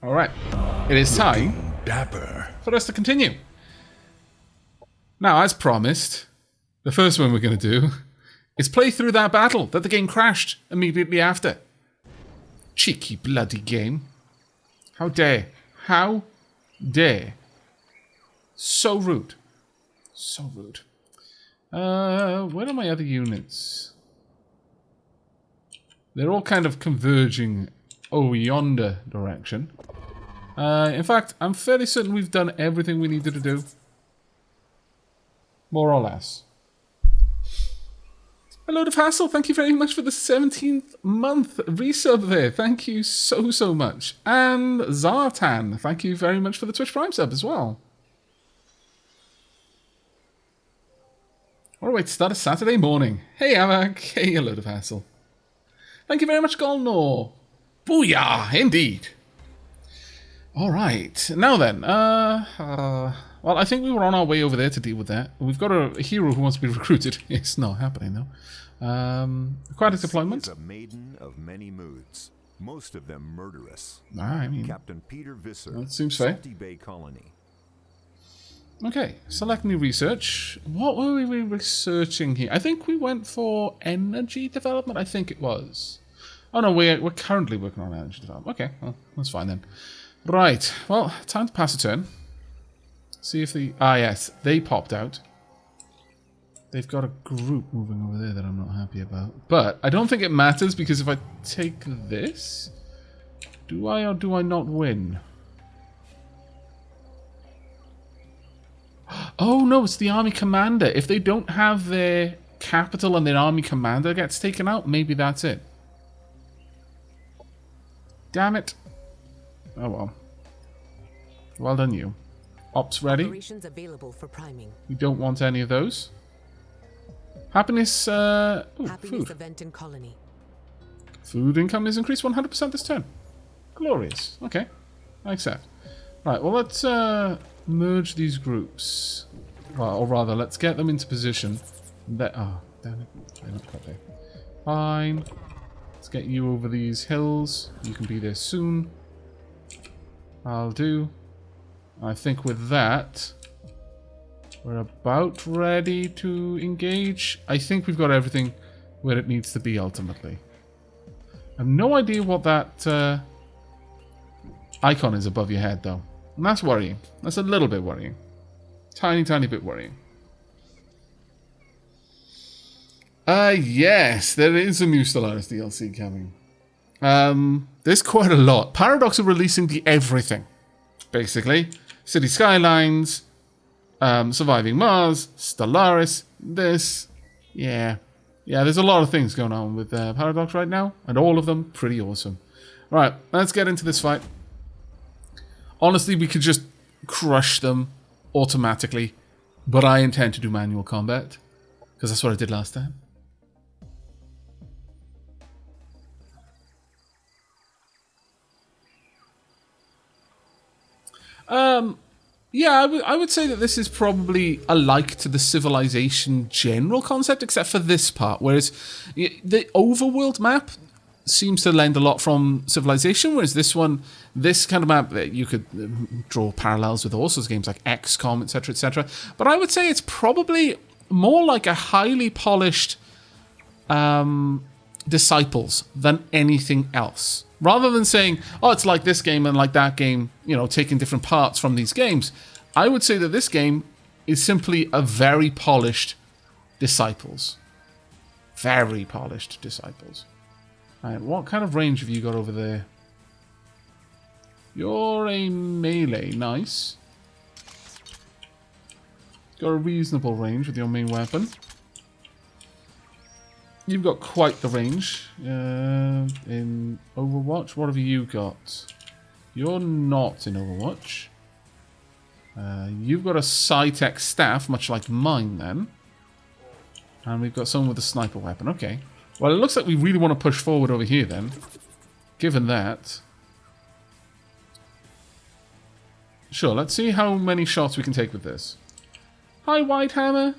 Alright. It is time Dapper. for us to continue. Now, as promised, the first one we're going to do is play through that battle that the game crashed immediately after. Cheeky bloody game. How dare. How dare. So rude. So rude. Where are my other units? They're all kind of converging over yonder direction. In fact, I'm fairly certain we've done everything we needed to do. More or less. A load of hassle. Thank you very much for the 17th month resub there. Thank you so much. And Zartan, thank you very much for the Twitch Prime sub as well. What a way to start a Saturday morning. Hey Aavak. Hey, a load of hassle. Thank you very much, Golnor. Booyah, indeed. Alright, now then. Well, I think we were on our way over there to deal with that. We've got a hero who wants to be recruited. It's not happening, though. Aquatic deployment. Is a maiden of many moods, most of them murderous. I mean, Captain Peter Visser, that seems fair. Salty Bay Colony. Okay, select new research. What were we researching here? I think we went for energy development. I think it was. Oh no, we're currently working on energy development. Okay, well, that's fine then. Right, well, time to pass a turn. See if the... Ah, yes, they popped out. They've got a group moving over there that I'm not happy about. But I don't think it matters, because if I take this... Do I or do I not win? Oh, no, it's the army commander. If they don't have their capital and their army commander gets taken out, maybe that's it. Damn it. Oh, well. Well done, you. Ops ready. Operations available for priming. We don't want any of those. Happiness, ooh, Happiness food. event in colony. Food income is increased 100% this turn. Glorious. Okay. I accept. Right, well, let's merge these groups. Well, or rather, let's get them into position. Oh, damn it. They're not quite there. Fine. Let's get you over these hills. You can be there soon. I'll do. I think with that, we're about ready to engage. I think we've got everything where it needs to be ultimately. I have no idea what that icon is above your head though. And that's worrying. That's a little bit worrying. Tiny bit worrying. Yes, there is a new Stellaris DLC coming. There's quite a lot. Paradox are releasing the everything, basically. City Skylines, Surviving Mars, Stellaris, this. Yeah, there's a lot of things going on with Paradox right now, and all of them pretty awesome. Right, let's get into this fight. Honestly, we could just crush them automatically, but I intend to do manual combat, because that's what I did last time. Yeah, I would say that this is probably alike to the Civilization general concept, except for this part, whereas the overworld map seems to lend a lot from Civilization, whereas this one, this kind of map, you could draw parallels with all sorts of games like XCOM, etc., etc. But I would say it's probably more like a highly polished Disciples than anything else. Rather than saying, oh, it's like this game and like that game, you know, taking different parts from these games, I would say that this game is simply a very polished Disciples. Very polished Disciples. Alright, what kind of range have you got over there? You're a melee, nice. Got a reasonable range with your main weapon. You've got quite the range in Overwatch. What have you got? You're not in Overwatch. You've got a Sci-Tech staff, much like mine then. And we've got someone with a sniper weapon. Okay. Well, it looks like we really want to push forward over here then. Given that. Sure, let's see how many shots we can take with this. Hi, Whitehammer.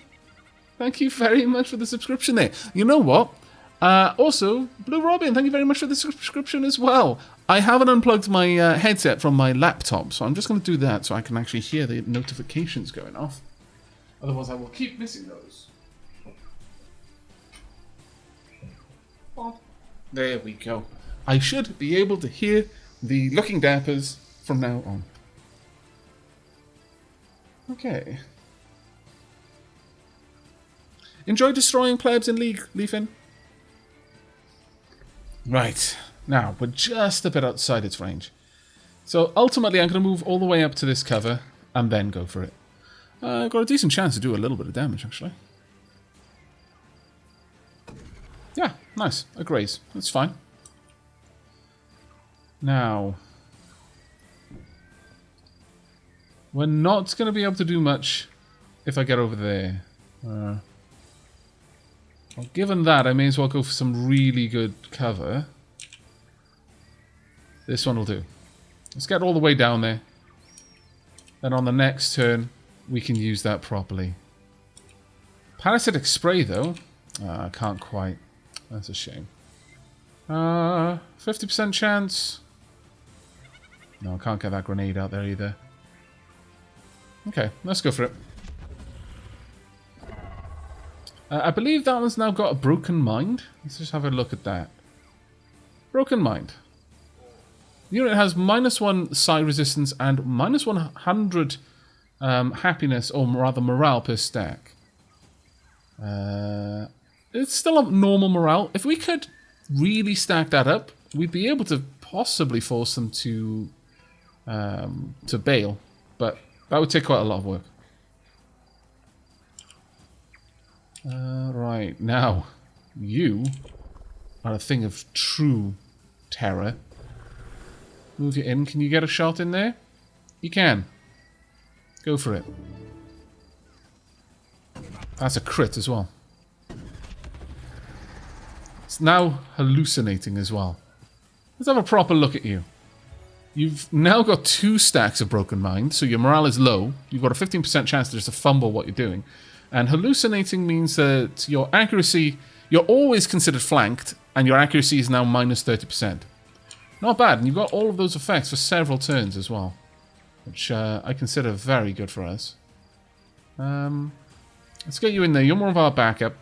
Thank you very much for the subscription there. You know what? Also, Blue Robin, thank you very much for the subscription as well. I haven't unplugged my headset from my laptop, so I'm just going to do that so I can actually hear the notifications going off. Otherwise, I will keep missing those. Oh, there we go. I should be able to hear the Looking Dappers from now on. Okay. Enjoy destroying plebs in League, Leafin? Right. Now, we're just a bit outside its range. So, ultimately, I'm going to move all the way up to this cover and then go for it. I've got a decent chance to do a little bit of damage, actually. Yeah, nice. A graze. That's fine. Now, we're not going to be able to do much if I get over there. Well, given that, I may as well go for some really good cover. This one will do. Let's get all the way down there. Then on the next turn, we can use that properly. Parasitic spray, though. I can't quite. That's a shame. 50% chance. No, I can't get that grenade out there either. Okay, let's go for it. I believe that one's now got a broken mind. Let's just have a look at that. Broken mind. The unit has -1 psi resistance and -100 happiness, or rather morale per stack. It's still a normal morale. If we could really stack that up, we'd be able to possibly force them to bail, but that would take quite a lot of work. Right, now, you are a thing of true terror. Move you in. Can you get a shot in there? You can. Go for it. That's a crit as well. It's now hallucinating as well. Let's have a proper look at you. You've now got 2 stacks of Broken Mind, so your morale is low. You've got a 15% chance to just fumble what you're doing. And hallucinating means that your accuracy... You're always considered flanked, and your accuracy is now -30%. Not bad, and you've got all of those effects for several turns as well. Which I consider very good for us. Let's get you in there. You're more of our backup.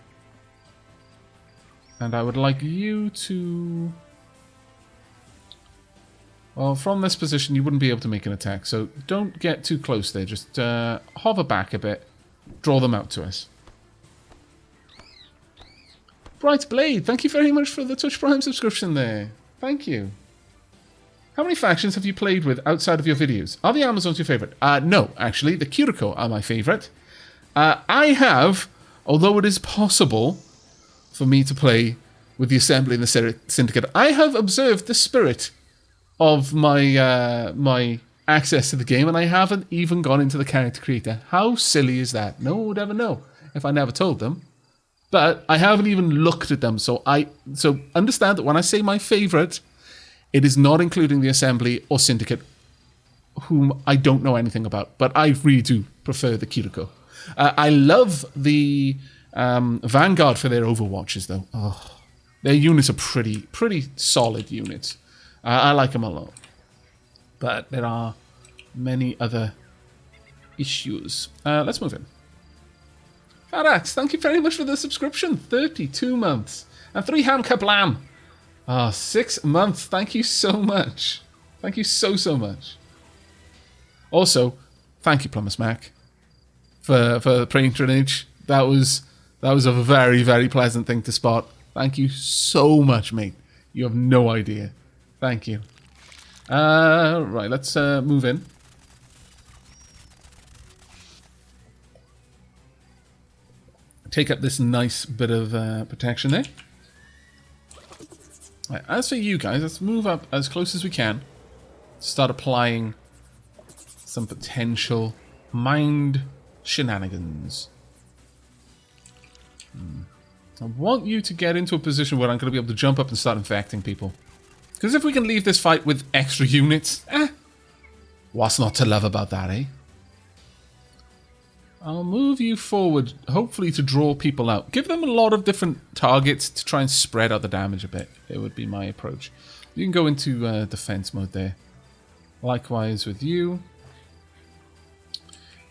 And I would like you to... Well, from this position, you wouldn't be able to make an attack, so don't get too close there. Just hover back a bit. Draw them out to us. Bright Blade, thank you very much for the Twitch Prime subscription there. Thank you. How many factions have you played with outside of your videos? Are the Amazons your favourite? No, actually. The Kiriko are my favourite. I have, although it is possible for me to play with the Assembly and the Syndicate, I have observed the spirit of my my access to the game, and I haven't even gone into the character creator. How silly is that? No one would ever know if I never told them. But I haven't even looked at them, so understand that when I say my favourite, it is not including the Assembly or Syndicate, whom I don't know anything about, but I really do prefer the Kiriko. I love the Vanguard for their Overwatches, though. Oh, their units are pretty solid units. I like them a lot. But there are many other issues. Let's move in. Farax, thank you very much for the subscription. 32 months. And 3 ham kablam. 6 months. Thank you so much. Thank you so much. Also, thank you, Plumber Mac, for the patronage. That was a very, very pleasant thing to spot. Thank you so much, mate. You have no idea. Thank you. Right, let's move in. Take up this nice bit of protection there. Right, as for you guys, let's move up as close as we can. Start applying some potential mind shenanigans. I want you to get into a position where I'm going to be able to jump up and start infecting people. Because if we can leave this fight with extra units, what's not to love about that, eh? I'll move you forward, hopefully to draw people out. Give them a lot of different targets to try and spread out the damage a bit. It would be my approach. You can go into defense mode there. Likewise with you.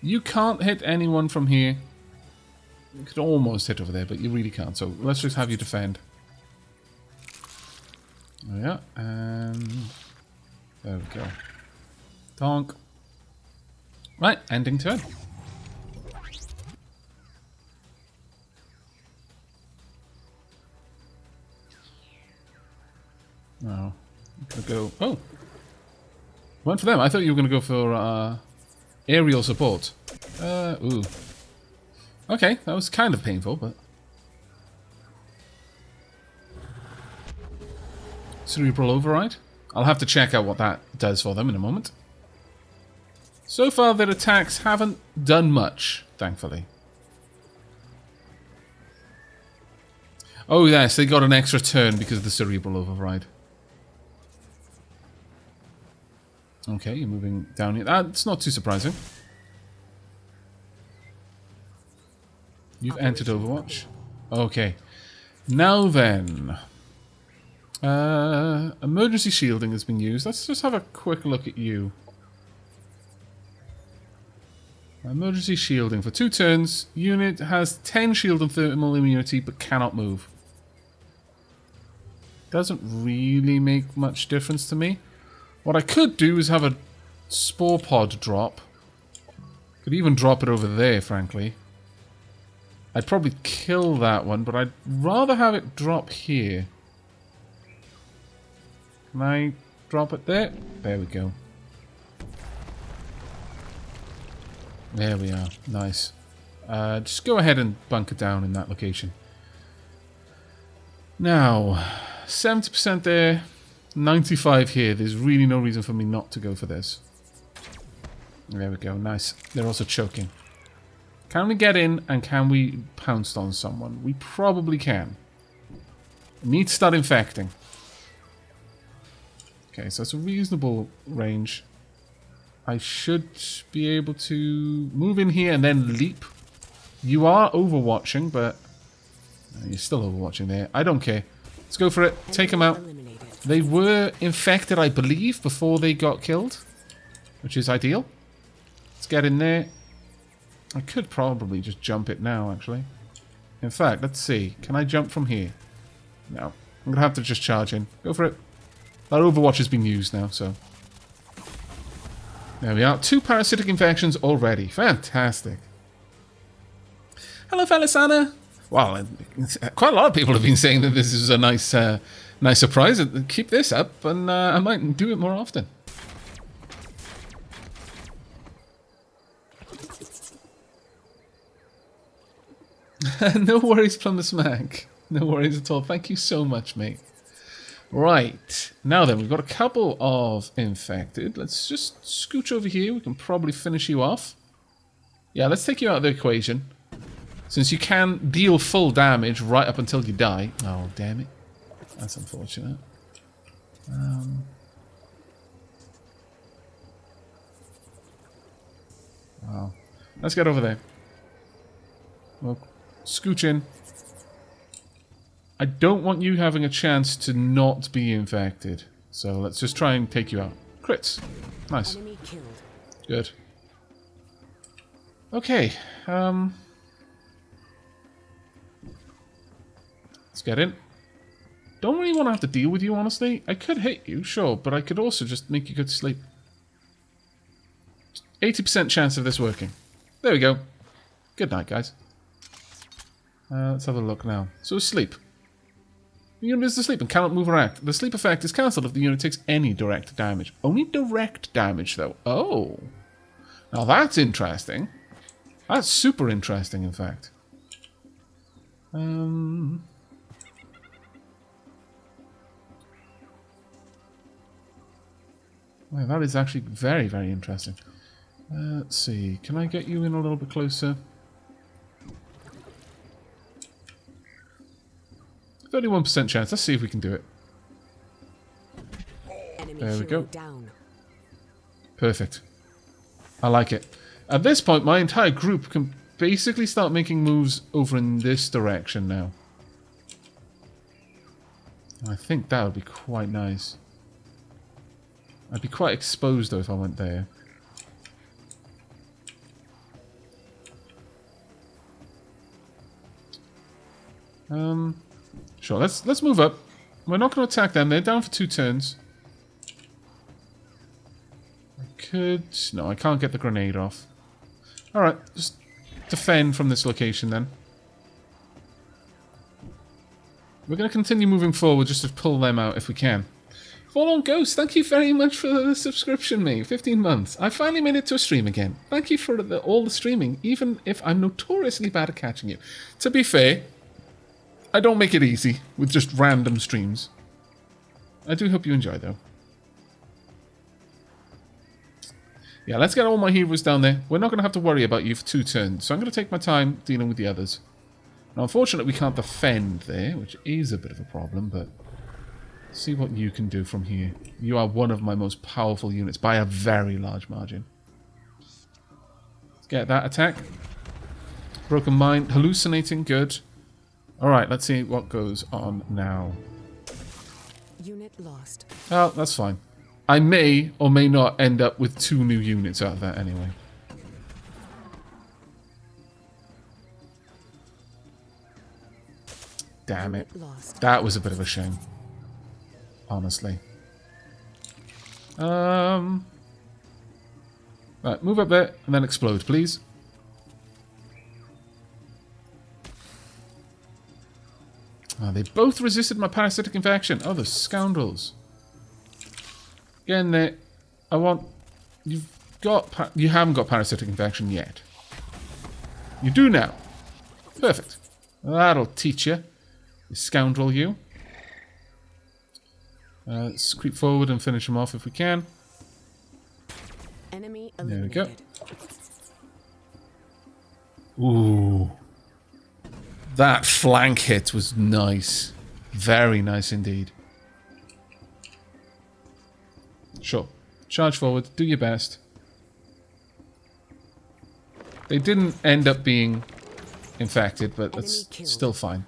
You can't hit anyone from here. You could almost hit over there, but you really can't. So let's just have you defend. Oh yeah, and there we go. Donk. Right, ending turn. Oh, could go. Oh, went for them. I thought you were going to go for aerial support. Ooh. Okay, that was kind of painful, but cerebral override. I'll have to check out what that does for them in a moment. So far, their attacks haven't done much, thankfully. Oh yes, they got an extra turn because of the cerebral override. Okay, you're moving down here. That's not too surprising. You've entered Overwatch. Okay. Now then. Emergency shielding has been used. Let's just have a quick look at you. Emergency shielding for 2 turns. Unit has 10 shield and thermal immunity but cannot move. Doesn't really make much difference to me. What I could do is have a spore pod drop. Could even drop it over there, frankly. I'd probably kill that one, but I'd rather have it drop here. Can I drop it there? There we go. There we are. Nice. Just go ahead and bunker down in that location. Now, 70% there, 95 here. There's really no reason for me not to go for this. There we go. Nice. They're also choking. Can we get in and can we pounce on someone? We probably can. Need to start infecting. Okay, so it's a reasonable range. I should be able to move in here and then leap. You are overwatching, but you're still overwatching there. I don't care. Let's go for it. Take them out. They were infected, I believe, before they got killed, which is ideal. Let's get in there. I could probably just jump it now, actually. In fact, let's see. Can I jump from here? No. I'm going to have to just charge in. Go for it. That Overwatch has been used now, so... There we are. 2 parasitic infections already. Fantastic. Hello, Felisana. Well, quite a lot of people have been saying that this is a nice nice surprise. Keep this up, and I might do it more often. No worries, Plumber Smack. No worries at all. Thank you so much, mate. Right. Now then, we've got a couple of infected. Let's just scooch over here. We can probably finish you off. Yeah, let's take you out of the equation. Since you can deal full damage right up until you die. Oh, damn it. That's unfortunate. Wow. Let's get over there. Well, scooch in. I don't want you having a chance to not be infected. So let's just try and take you out. Crits. Nice. Enemy killed. Good. Okay. Let's get in. Don't really want to have to deal with you, honestly. I could hit you, sure, but I could also just make you go to sleep. 80% chance of this working. There we go. Good night, guys. Let's have a look now. So sleep. The unit is asleep and cannot move or act. The sleep effect is cancelled if the unit takes any direct damage. Only direct damage, though. Oh. Now that's interesting. That's super interesting, in fact. Well, that is actually very, very interesting. Let's see. Can I get you in a little bit closer? 31% chance. Let's see if we can do it. There we go. Perfect. I like it. At this point, my entire group can basically start making moves over in this direction now. I think that would be quite nice. I'd be quite exposed though if I went there. Sure, let's move up. We're not going to attack them. They're down for 2 turns. I could... No, I can't get the grenade off. Alright, just defend from this location then. We're going to continue moving forward just to pull them out if we can. Fallen Ghost, thank you very much for the subscription, mate. 15 months. I finally made it to a stream again. Thank you for all the streaming, even if I'm notoriously bad at catching you. To be fair, I don't make it easy with just random streams. I do hope you enjoy, though. Yeah, let's get all my heroes down there. We're not going to have to worry about you for 2 turns, so I'm going to take my time dealing with the others. Now, unfortunately, we can't defend there, which is a bit of a problem, but... see what you can do from here. You are one of my most powerful units by a very large margin. Let's get that attack. Broken Mind. Hallucinating. Good. Alright, let's see what goes on now. Unit lost. Oh, that's fine. I may or may not end up with 2 new units out of that anyway. Damn it. That was a bit of a shame. Honestly. Right, move up there and then explode, please. Oh, they both resisted my parasitic infection. Oh, the scoundrels. Again, I want... you haven't got parasitic infection yet. You do now. Perfect. That'll teach you. You scoundrel, you. Let's creep forward and finish him off if we can. Enemy there we eliminated. go. Ooh. That flank hit was nice. Very nice indeed. Sure. Charge forward. Do your best. They didn't end up being infected, but that's still fine.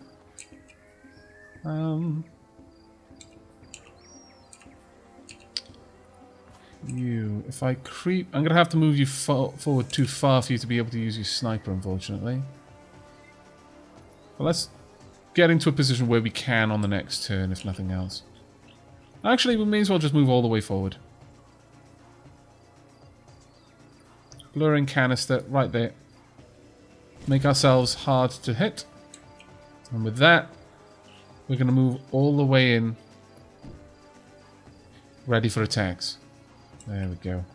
You, if I creep... I'm going to have to move you forward too far for you to be able to use your sniper, unfortunately. But let's get into a position where we can on the next turn, if nothing else. Actually, we may as well just move all the way forward. Blurring canister, right there. Make ourselves hard to hit. And with that, we're going to move all the way in. Ready for attacks. There we go.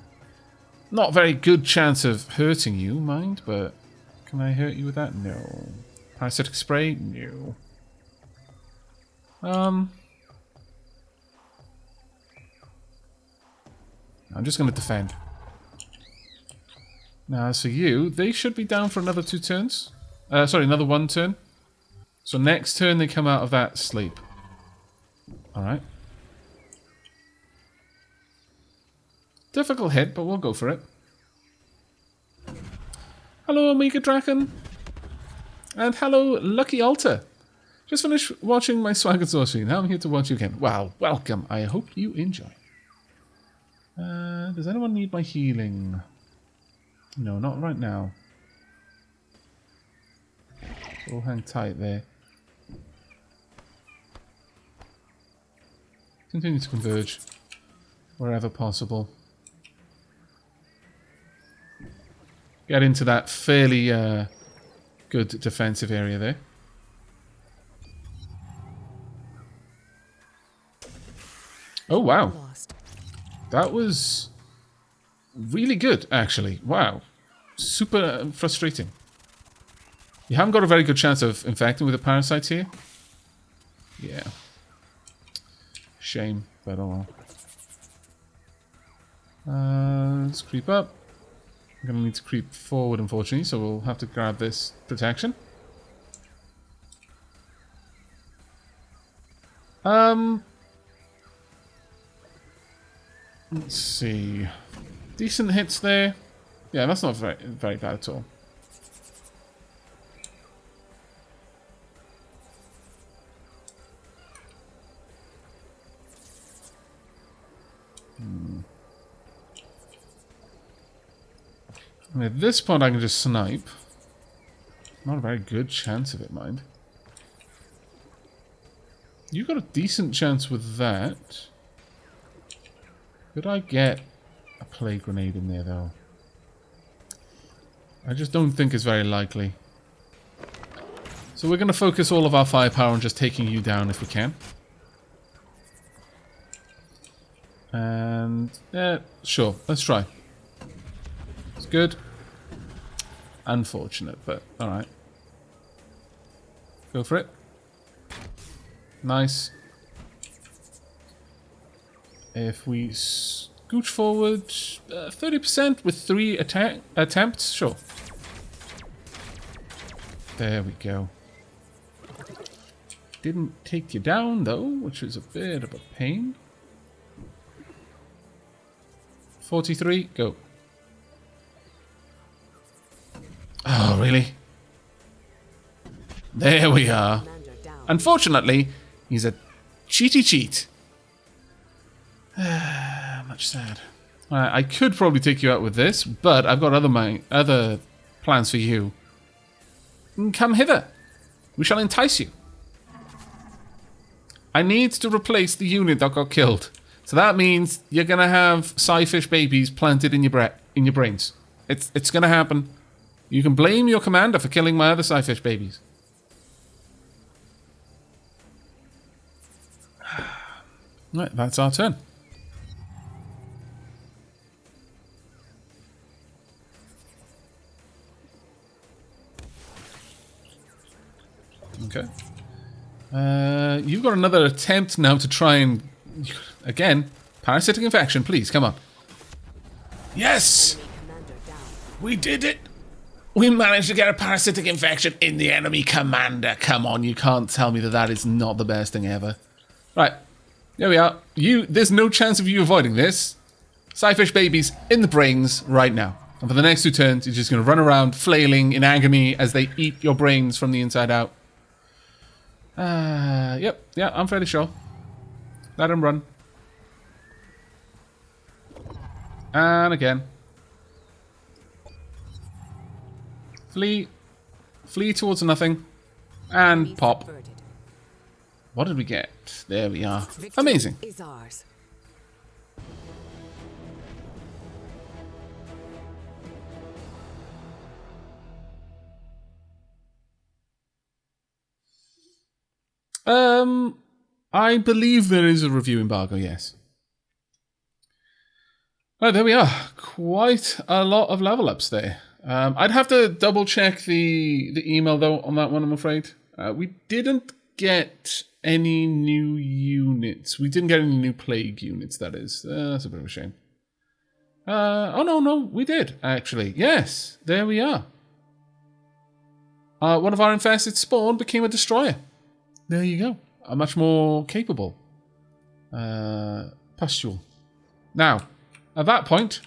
Not very good chance of hurting you, mind, but can I hurt you with that? No. Parasitic spray? No. I'm just going to defend. Now, as for you, they should be down for another 2 turns. Sorry, another 1 turn. So next turn they come out of that sleep. Alright. Difficult hit, but we'll go for it. Hello, Omega Draken. And hello, Lucky Altar. Just finished watching my Swag and Sorcery. Now I'm here to watch you again. Wow, welcome. I hope you enjoy. Does anyone need my healing? No, not right now. So we'll hang tight there. Continue to converge wherever possible. Get into that fairly good defensive area there. Oh, wow. That was really good, actually. Wow. Super frustrating. You haven't got a very good chance of infecting with the parasites here. Yeah. Shame, but oh well. Let's creep up. I'm going to need to creep forward, unfortunately, so we'll have to grab this protection. Let's see. Decent hits there. Yeah, that's not very bad at all. And at this point I can just snipe. Not a very good chance of it, mind. You got a decent chance with that. Could I get a plague grenade in there, though? I just don't think it's very likely. So we're going to focus all of our firepower on just taking you down if we can. And, sure, let's try. It's good. Unfortunate, but alright. Go for it. Nice. If we scooch forward 30% with 3 attempts, sure. There we go. Didn't take you down though, which was a bit of a pain. 43, go. Oh, really? There we are. Unfortunately, he's a cheaty cheat. Much sad. I could probably take you out with this, but I've got other plans for you. Come hither. We shall entice you. I need to replace the unit that got killed. So that means you're going to have sci-fish babies planted in your brains. It's going to happen. You can blame your commander for killing my other sci-fish babies. Right, that's our turn. Okay. You've got another attempt now to try and... Again, parasitic infection, please, come on. Yes! We did it! We managed to get a parasitic infection in the enemy commander. Come on, you can't tell me that that is not the best thing ever. Right, there we are. There's no chance of you avoiding this. Sci-fish babies in the brains right now. And for the next 2 turns, you're just going to run around flailing in agony as they eat your brains from the inside out. Yep, yeah, I'm fairly sure. Let him run. And again. Flee. Flee towards nothing. And pop. What did we get? There we are. Amazing. Is ours. I believe there is a review embargo, yes. Right, there we are. Quite a lot of level ups there. I'd have to double check the email though on that one, I'm afraid. We didn't get any new units. We didn't get any new plague units, that is. That's a bit of a shame. Oh no, we did, actually. Yes, there we are. One of our infested spawn became a destroyer. There you go. A much more capable pustule. Now, at that point,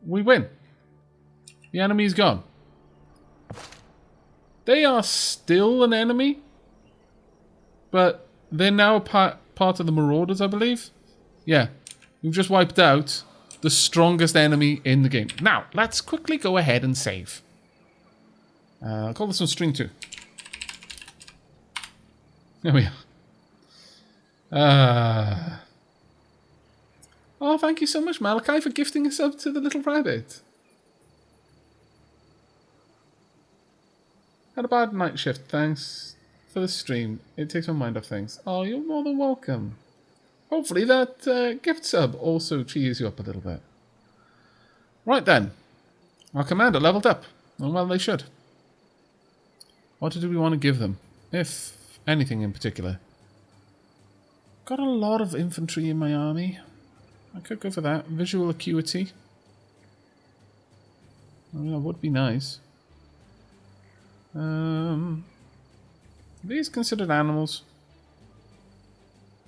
we win. The enemy's gone. They are still an enemy, but they're now part of the Marauders, I believe. Yeah, we've just wiped out the strongest enemy in the game. Now, let's quickly go ahead and save. I'll call this one string 2. There we are. Oh, thank you so much, Malachi, for gifting us up to the little rabbit. Had a bad night shift, thanks for the stream. It takes my mind off things. Oh, you're more than welcome. Hopefully that gift sub also cheers you up a little bit. Right then. Our commander leveled up. And well, they should. What do we want to give them? If anything in particular. Got a lot of infantry in my army. I could go for that. Visual acuity. Oh, that would be nice. Are these considered animals?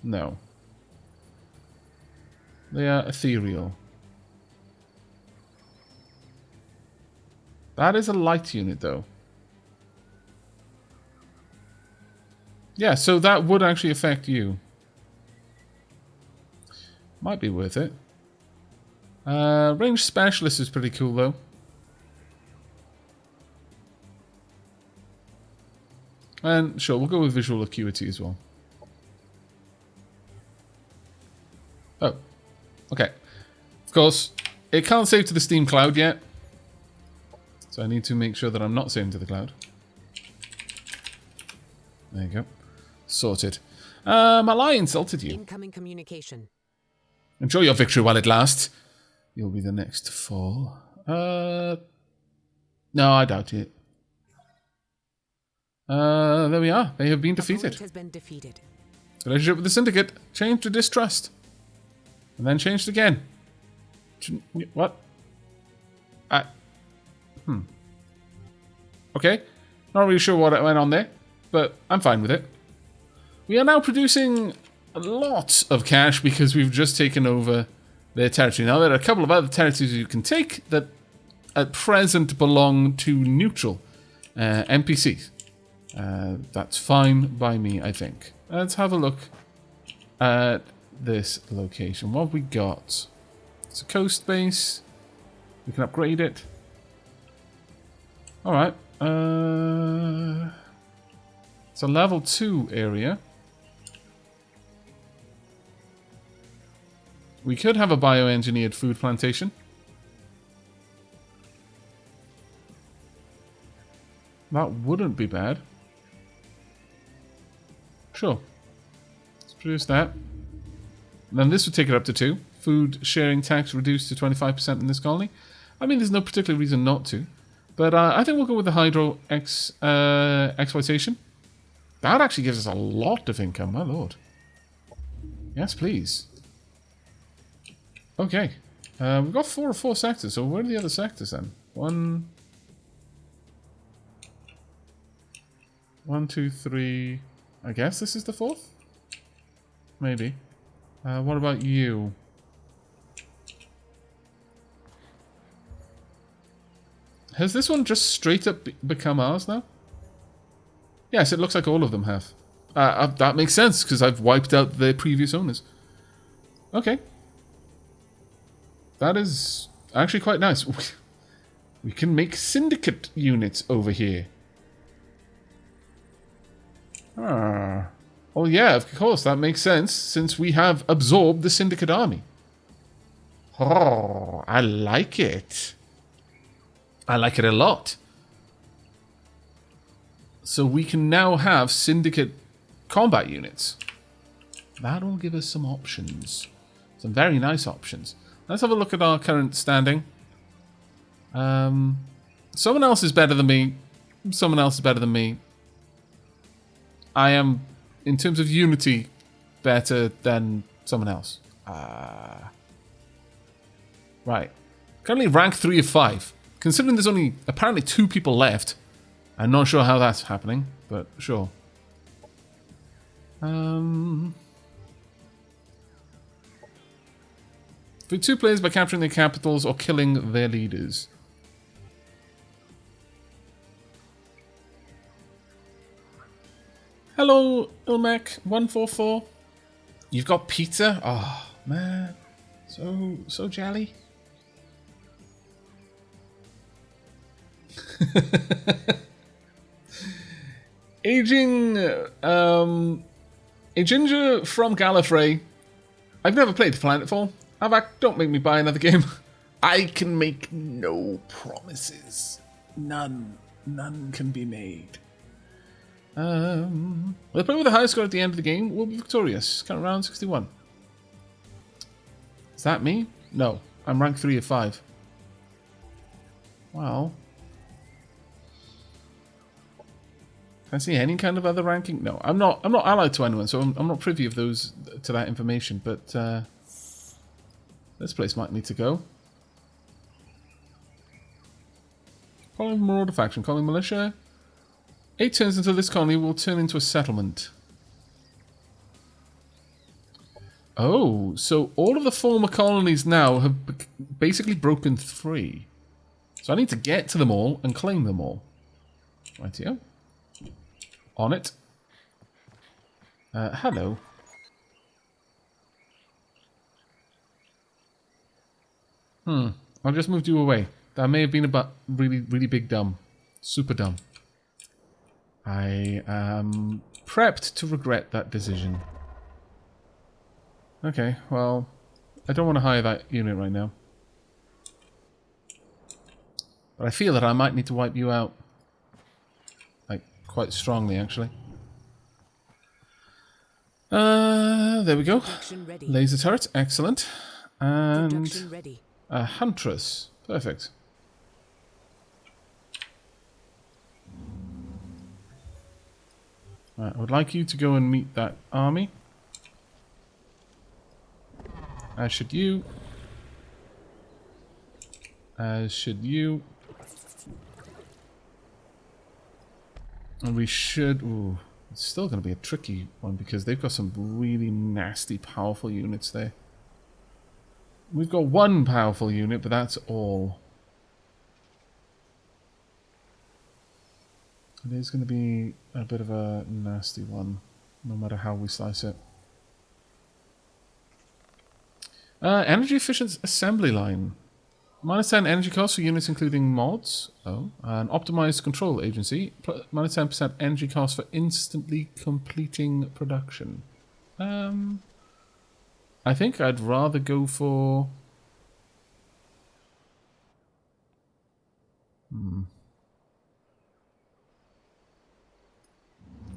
No. They are ethereal. That is a light unit, though. Yeah, so that would actually affect you. Might be worth it. Range specialist is pretty cool, though. And sure, we'll go with visual acuity as well. Oh, okay. Of course, it can't save to the Steam cloud yet. So I need to make sure that I'm not saving to the cloud. There you go. Sorted. My lie insulted you. Incoming communication. Enjoy your victory while it lasts. You'll be the next to fall. No, I doubt it. There we are. They have been defeated. Opponent has been defeated. Relationship with the Syndicate changed to distrust. And then changed again. What? Okay. Not really sure what went on there, but I'm fine with it. We are now producing a lot of cash because we've just taken over their territory. Now, there are a couple of other territories you can take that at present belong to neutral NPCs. That's fine by me, I think. Let's have a look at this location. What have we got? It's a coast base. We can upgrade it. Alright. It's a level 2 area. We could have a bioengineered food plantation. That wouldn't be bad. Sure. Let's produce that. And then this would take it up to 2. Food sharing tax reduced to 25% in this colony. I mean, there's no particular reason not to. But I think we'll go with the hydro exploitation. That actually gives us a lot of income, my lord. Yes, please. Okay. We've got 4 of 4 sectors, so where are the other sectors then? 1, 2, 3... I guess this is the 4th? Maybe. What about you? Has this one just straight up become ours now? Yes, it looks like all of them have. That makes sense, because I've wiped out their previous owners. Okay. That is actually quite nice. We can make Syndicate units over here. Oh yeah, of course, that makes sense, since we have absorbed the Syndicate army. Oh, I like it. I like it a lot. So we can now have Syndicate combat units. That'll give us some options. Some very nice options. Let's have a look at our current standing. Someone else is better than me. Someone else is better than me. I am, in terms of unity, better than someone else. Right. Currently rank 3 of 5. Considering there's only apparently 2 people left, I'm not sure how that's happening, but sure. Defeat 2 players by capturing their capitals or killing their leaders. Hello, Ilmac144. You've got pizza? Oh, man. So jelly. Aging, a ginger from Gallifrey. I've never played Planetfall. Aavak, don't make me buy another game. I can make no promises. None can be made. The player with the highest score at the end of the game will be victorious. Count round 61. Is that me? No, I'm rank 3 of 5. Well, can I see any kind of other ranking? No, I'm not allied to anyone, so I'm not privy of those to that information. But this place might need to go. Calling Marauder faction, calling militia. 8 turns until this colony will turn into a settlement. Oh, so all of the former colonies now have basically broken free. So I need to get to them all and claim them all. Rightio. On it. Hello. I just moved you away. That may have been about really, really big dumb. Super dumb. I am prepped to regret that decision. Okay, well, I don't want to hire that unit right now. But I feel that I might need to wipe you out. Like, quite strongly, actually. There we go. Production ready. Laser turret, excellent. And Production ready. a huntress, perfect. Right, I would like you to go and meet that army. As should you. As should you. And we should... Ooh, it's still going to be a tricky one because they've got some really nasty, powerful units there. We've got one powerful unit, but that's all. It is going to be a bit of a nasty one, no matter how we slice it. Energy efficient assembly line. -10 energy cost for units including mods. Oh. An optimized control agency. -10% energy cost for instantly completing production. I think I'd rather go for...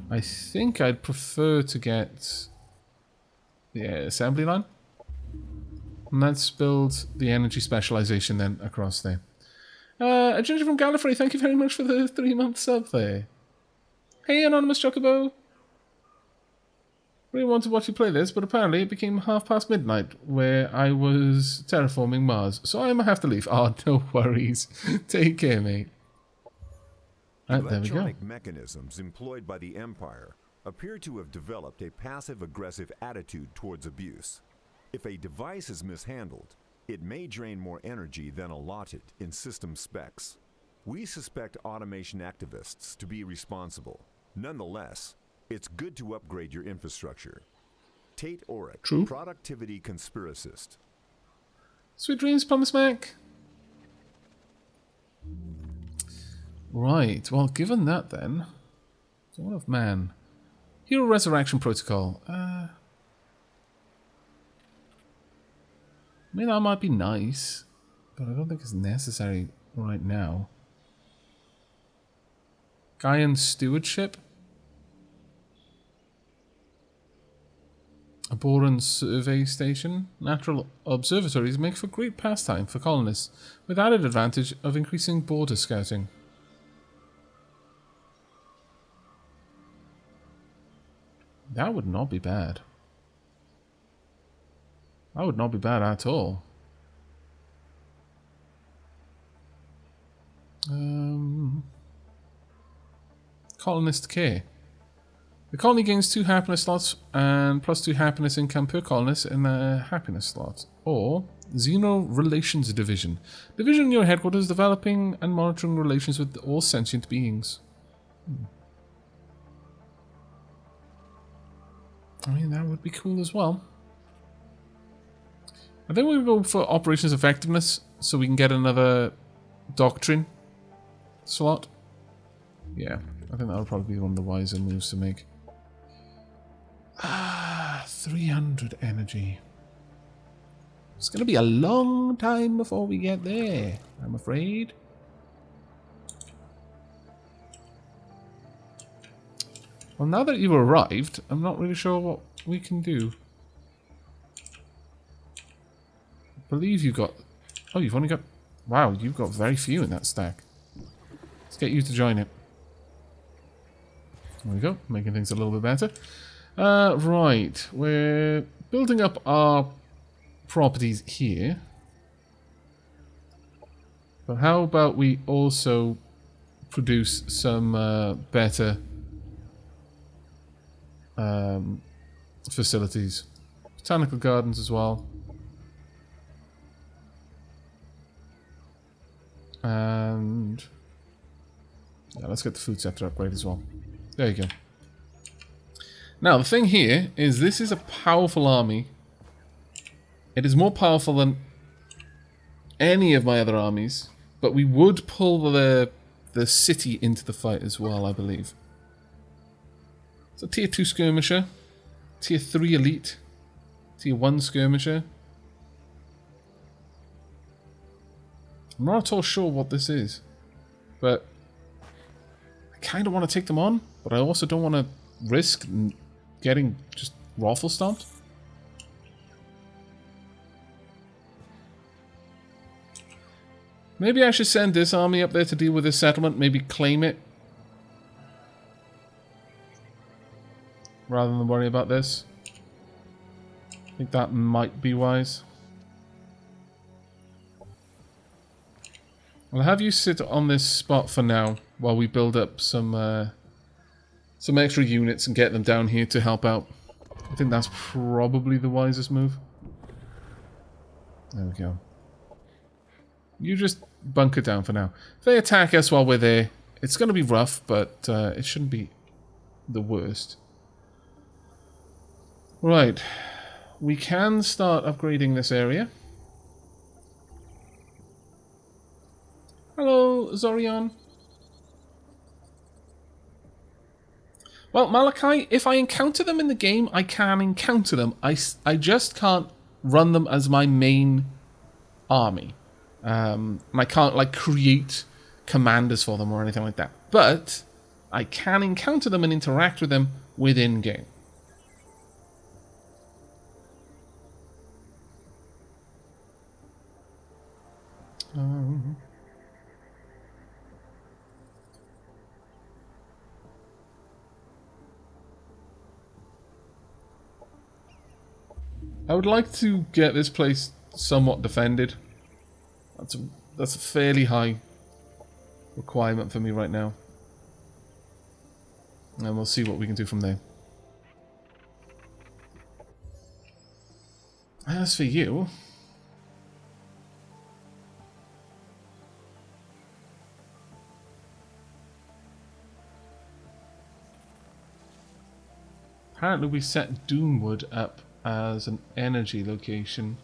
I think I'd prefer to get the assembly line. And let's build the energy specialization then across there. A ginger from Gallifrey, thank you very much for the 3-month sub there. Hey, Anonymous Chocobo. Really wanted to watch you play this, but apparently it became midnight where I was terraforming Mars. So I might have to leave. Oh, no worries. Take care, mate. Right, there we go. Electronic mechanisms employed by the Empire appear to have developed a passive-aggressive attitude towards abuse. If a device is mishandled, it may drain more energy than allotted in system specs. We suspect automation activists to be responsible. Nonetheless, it's good to upgrade your infrastructure. Tate Oric, True. Productivity Conspiracist. Sweet dreams, Pumice Mac. Right, well, given that then... Dawn of Man. Hero Resurrection Protocol. I mean, that might be nice, but I don't think it's necessary right now. Gaian Stewardship. A Boran Survey Station. Natural observatories make for great pastime for colonists, with added advantage of increasing border scouting. That would not be bad. That would not be bad at all. Colonist care. The colony gains 2 happiness slots and +2 happiness income per colonist in the happiness slot. Or Xeno Relations Division. Division in your headquarters developing and monitoring relations with all sentient beings. I mean, that would be cool as well. I think we'll go for operations effectiveness so we can get another doctrine slot. Yeah, I think that'll probably be one of the wiser moves to make. 300 energy. It's going to be a long time before we get there, I'm afraid. Well, now that you've arrived, I'm not really sure what we can do. I believe you've got... Oh, you've only got... Wow, you've got very few in that stack. Let's get you to join it. There we go, making things a little bit better. Right, we're building up our properties here. But how about we also produce some better facilities. Botanical gardens as well. And yeah, let's get the food sector upgrade as well. There you go. Now the thing here is this is a powerful army. It is more powerful than any of my other armies, but we would pull the city into the fight as well, I believe. It's a tier 2 skirmisher, tier 3 elite, tier 1 skirmisher. I'm not at all sure what this is, but I kind of want to take them on, but I also don't want to risk getting just raffle stomped. Maybe I should send this army up there to deal with this settlement, maybe claim it, rather than worry about this. I think that might be wise. I'll have you sit on this spot for now while we build up some extra units and get them down here to help out. I think that's probably the wisest move. There we go. You just bunker down for now. If they attack us while we're there, it's going to be rough, but it shouldn't be the worst. Right. We can start upgrading this area. Hello, Zorion. Well, Malachi, if I encounter them in the game, I can encounter them. I just can't run them as my main army. I can't, like, create commanders for them or anything like that. But I can encounter them and interact with them within game. I would like to get this place somewhat defended. That's a fairly high requirement for me right now. And we'll see what we can do from there. As for you... apparently we set Doomwood up as an energy location.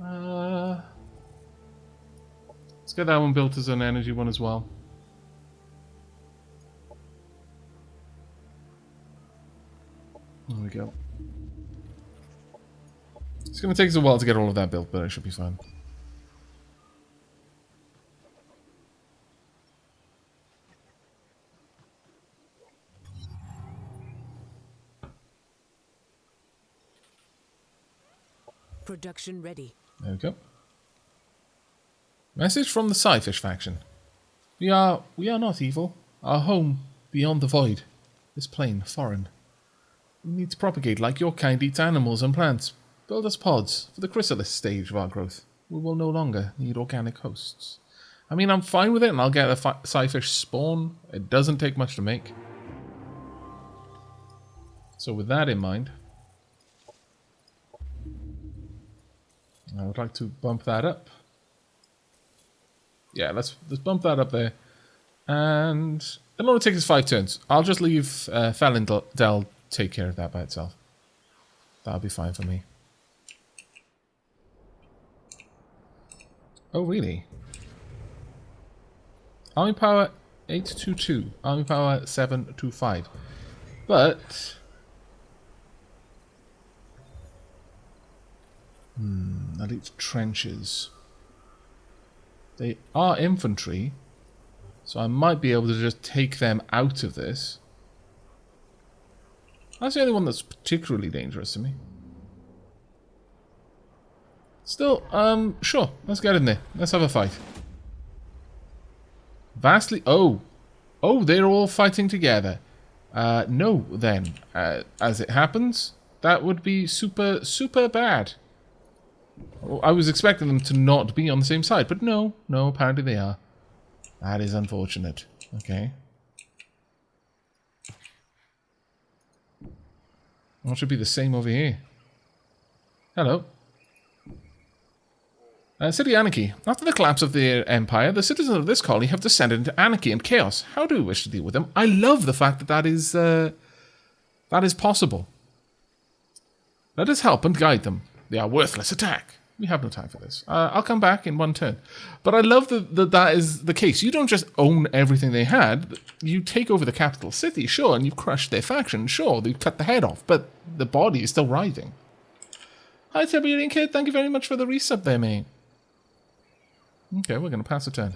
Let's get that one built as an energy one as well. There we go. It's going to take us a while to get all of that built, but it should be fine. Production ready. There we go. Message from the Sci-Fish faction. We are not evil. Our home beyond the void. This plane foreign. We need to propagate like your kind eats animals and plants. Build us pods for the chrysalis stage of our growth. We will no longer need organic hosts. I mean, I'm fine with it, and I'll get a Sci-Fish spawn. It doesn't take much to make. So with that in mind, I would like to bump that up. Yeah, let's bump that up there. And it'll only take us 5 turns. I'll just leave Falindel take care of that by itself. That'll be fine for me. Oh, really? Army power 822. Army power 725. But... elite trenches. They are infantry, so I might be able to just take them out of this. That's the only one that's particularly dangerous to me. Still, sure, let's get in there. Let's have a fight. Vastly... Oh, they're all fighting together. No, then. As it happens, that would be super, super bad. I was expecting them to not be on the same side, but no, apparently they are. That is unfortunate. Okay. Well, it should be the same over here. Hello. City Anarchy. After the collapse of the Empire, the citizens of this colony have descended into anarchy and chaos. How do we wish to deal with them? I love the fact that that is possible. Let us help and guide them. They are worthless. Attack. We have no time for this. I'll come back in one turn. But I love that is the case. You don't just own everything they had. You take over the capital city, sure, and you've crushed their faction, sure. They've cut the head off, but the body is still writhing. Hi, Tiberian Kid. Thank you very much for the resub there, mate. Okay, we're going to pass a turn.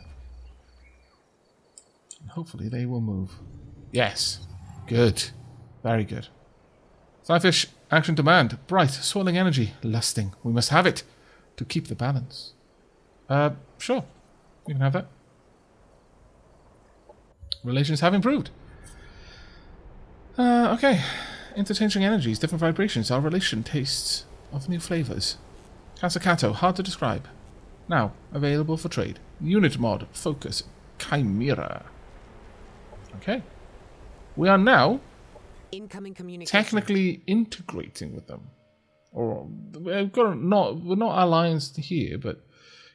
Hopefully they will move. Yes. Good. Very good. Sci-fish, action demand. Bright, swirling energy. Lusting. We must have it. To keep the balance. Sure. You can have that. Relations have improved. Okay. Interchanging energies, different vibrations. Our relation tastes of new flavors. Casacato, hard to describe. Now, available for trade. Unit mod, focus, chimera. Okay. We are now Incoming communication. technically integrating with them. Or we're not allianced here, but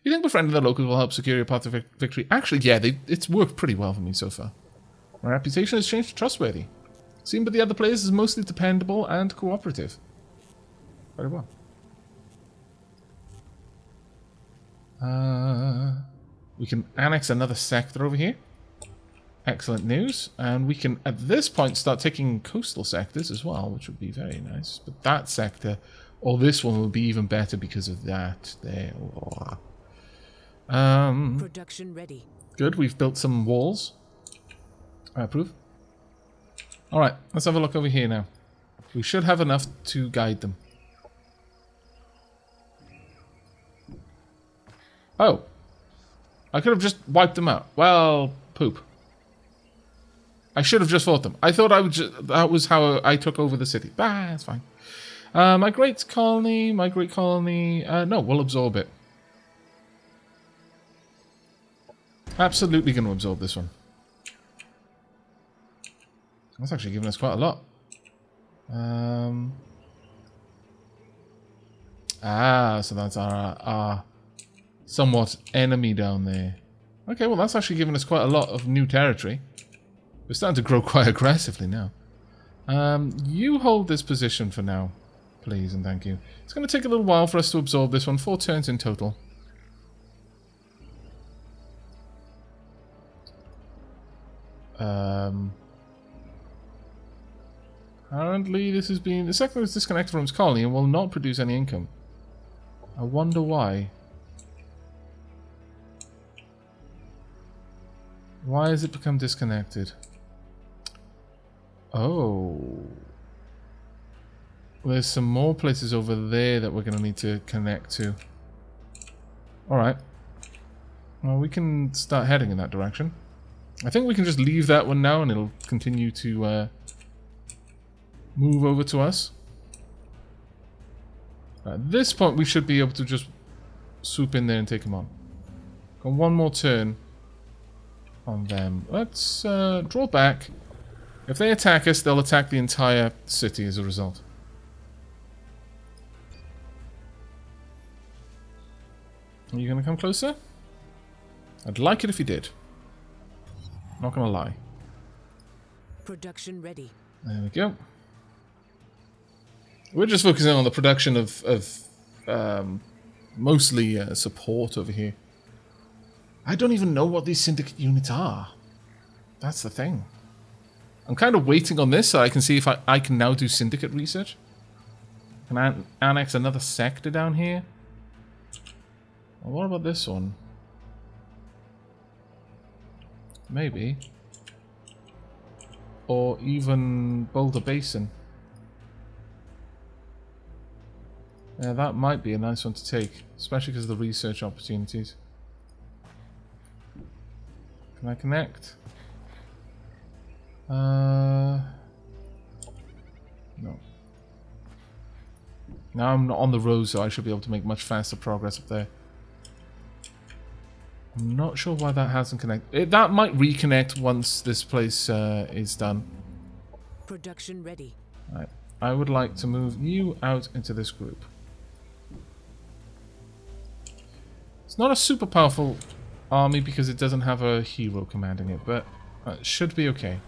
you think befriending the locals will help secure your path to victory? Actually, yeah, it's worked pretty well for me so far. My reputation has changed to trustworthy. Seen by the other players as mostly dependable and cooperative. Very well. We can annex another sector over here. Excellent news. And we can, at this point, start taking coastal sectors as well, which would be very nice. But that sector, or this one, will be even better because of that. There. Production ready. Good. We've built some walls. I approve. Alright, let's have a look over here now. We should have enough to guide them. Oh. I could have just wiped them out. Well, poop. I should have just fought them. I thought I would just... That was how I took over the city. Ah, that's fine. My great colony... no, we'll absorb it. Absolutely going to absorb this one. That's actually giving us quite a lot. So that's our somewhat enemy down there. Okay, well that's actually giving us quite a lot of new territory. We're starting to grow quite aggressively now. You hold this position for now, please and thank you. It's going to take a little while for us to absorb this one. 4 turns in total. Apparently this has been... The sector is disconnected from its colony and will not produce any income. I wonder why. Why has it become disconnected? Oh. There's some more places over there that we're going to need to connect to. Alright. Well, we can start heading in that direction. I think we can just leave that one now and it'll continue to move over to us. At this point we should be able to just swoop in there and take them on. Got one more turn on them. Let's draw back. If they attack us, they'll attack the entire city as a result. Are you going to come closer? I'd like it if you did. Not going to lie. Production ready. There we go. We're just focusing on the production of mostly support over here. I don't even know what these Syndicate units are. That's the thing. I'm kind of waiting on this so I can see if I can now do Syndicate research. Can I annex another sector down here? Well, what about this one? Maybe. Or even Boulder Basin. Yeah, that might be a nice one to take. Especially because of the research opportunities. Can I connect? No. Now I'm not on the road, so I should be able to make much faster progress up there. I'm not sure why that hasn't connected. That might reconnect once this place is done. Production ready. Right. I would like to move you out into this group. It's not a super powerful army because it doesn't have a hero commanding it, but it should be okay.